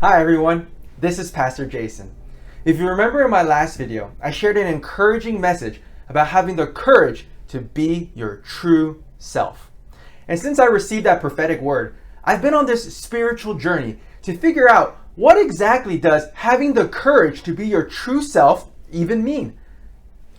Hi everyone, this is Pastor Jason. If you remember in my last video, I shared an encouraging message about having the courage to be your true self. And since I received that prophetic word, I've been on this spiritual journey to figure out what exactly does having the courage to be your true self even mean?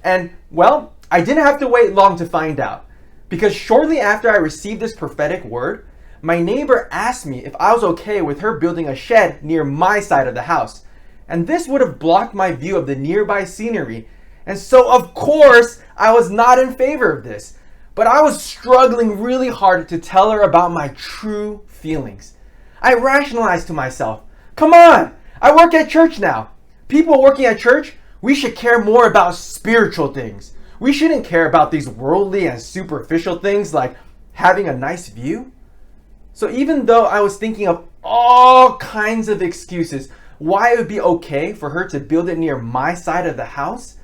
And well, I didn't have to wait long to find out, because shortly after I received this prophetic word, my neighbor asked me if I was okay with her building a shed near my side of the house. And this would have blocked my view of the nearby scenery. And so of course, I was not in favor of this. But I was struggling really hard to tell her about my true feelings. I rationalized to myself, come on, I work at church now. People working at church, we should care more about spiritual things. We shouldn't care about these worldly and superficial things like having a nice view. So even though I was thinking of all kinds of excuses why it would be okay for her to build it near my side of the house,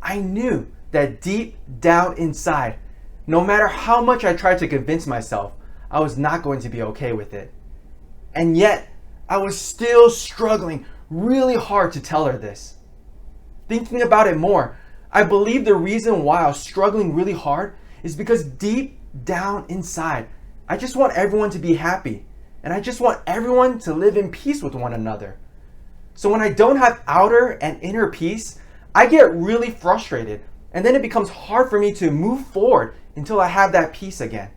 I knew that deep down inside, no matter how much I tried to convince myself, I was not going to be okay with it. And yet, I was still struggling really hard to tell her this. Thinking about it more, I believe the reason why I was struggling really hard is because deep down inside, I just want everyone to be happy, and I just want everyone to live in peace with one another. So when I don't have outer and inner peace, I get really frustrated, and then it becomes hard for me to move forward until I have that peace again.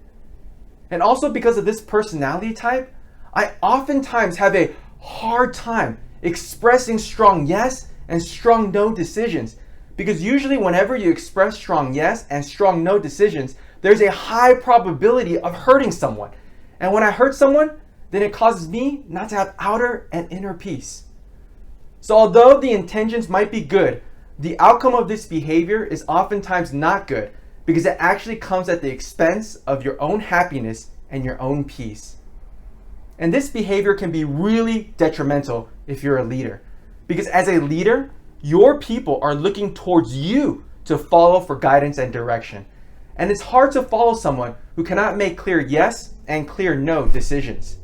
And also because of this personality type, I oftentimes have a hard time expressing strong yes and strong no decisions, because usually whenever you express strong yes and strong no decisions, there's a high probability of hurting someone. And when I hurt someone, then it causes me not to have outer and inner peace. So although the intentions might be good, the outcome of this behavior is oftentimes not good, because it actually comes at the expense of your own happiness and your own peace. And this behavior can be really detrimental if you're a leader, because as a leader, your people are looking towards you to follow for guidance and direction. And it's hard to follow someone who cannot make clear yes and clear no decisions.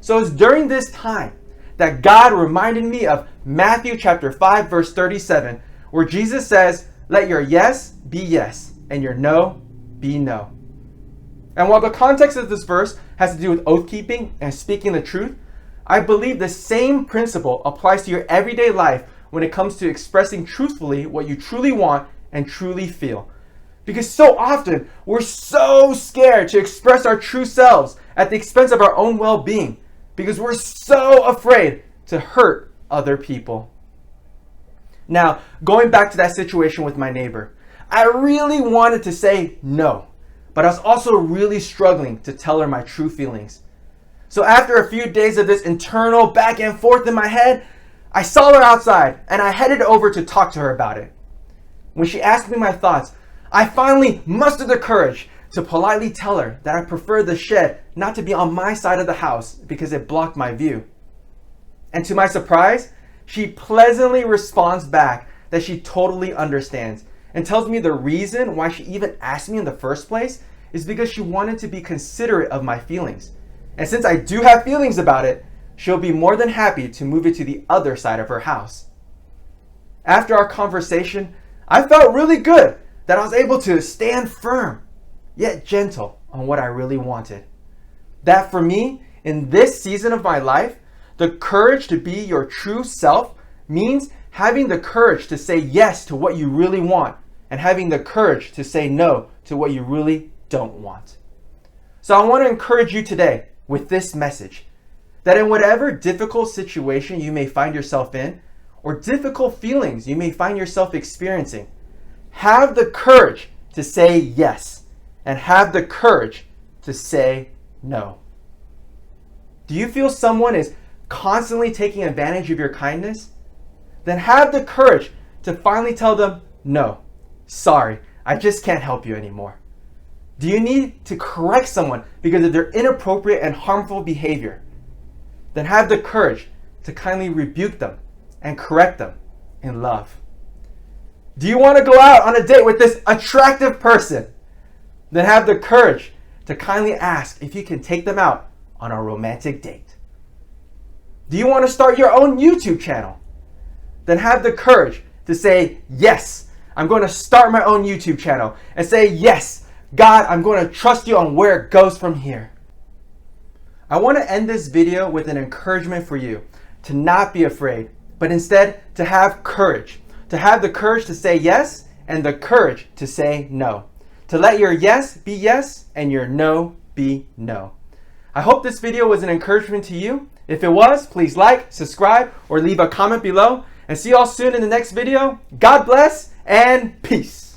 So it's during this time that God reminded me of Matthew chapter 5, verse 37, where Jesus says, let your yes be yes, and your no be no. And while the context of this verse has to do with oath keeping and speaking the truth, I believe the same principle applies to your everyday life when it comes to expressing truthfully what you truly want and truly feel. Because so often, we're so scared to express our true selves at the expense of our own well-being, because we're so afraid to hurt other people. Now, going back to that situation with my neighbor, I really wanted to say no, but I was also really struggling to tell her my true feelings. So after a few days of this internal back and forth in my head, I saw her outside and I headed over to talk to her about it. When she asked me my thoughts, I finally mustered the courage to politely tell her that I prefer the shed not to be on my side of the house because it blocked my view. And to my surprise, she pleasantly responds back that she totally understands and tells me the reason why she even asked me in the first place is because she wanted to be considerate of my feelings. And since I do have feelings about it, she'll be more than happy to move it to the other side of her house. After our conversation, I felt really good that I was able to stand firm, yet gentle on what I really wanted. That for me, in this season of my life, the courage to be your true self means having the courage to say yes to what you really want and having the courage to say no to what you really don't want. So I want to encourage you today with this message, that in whatever difficult situation you may find yourself in, or difficult feelings you may find yourself experiencing, have the courage to say yes and have the courage to say no. Do you feel someone is constantly taking advantage of your kindness? Then have the courage to finally tell them, no, sorry, I just can't help you anymore. Do you need to correct someone because of their inappropriate and harmful behavior? Then have the courage to kindly rebuke them and correct them in love. Do you want to go out on a date with this attractive person? Then have the courage to kindly ask if you can take them out on a romantic date. Do you want to start your own YouTube channel? Then have the courage to say, yes, I'm going to start my own YouTube channel. And say, yes, God, I'm going to trust you on where it goes from here. I want to end this video with an encouragement for you to not be afraid, but instead to have courage. To have the courage to say yes and the courage to say no. To let your yes be yes and your no be no. I hope this video was an encouragement to you. If it was, please like, subscribe, or leave a comment below. And see you all soon in the next video. God bless and peace.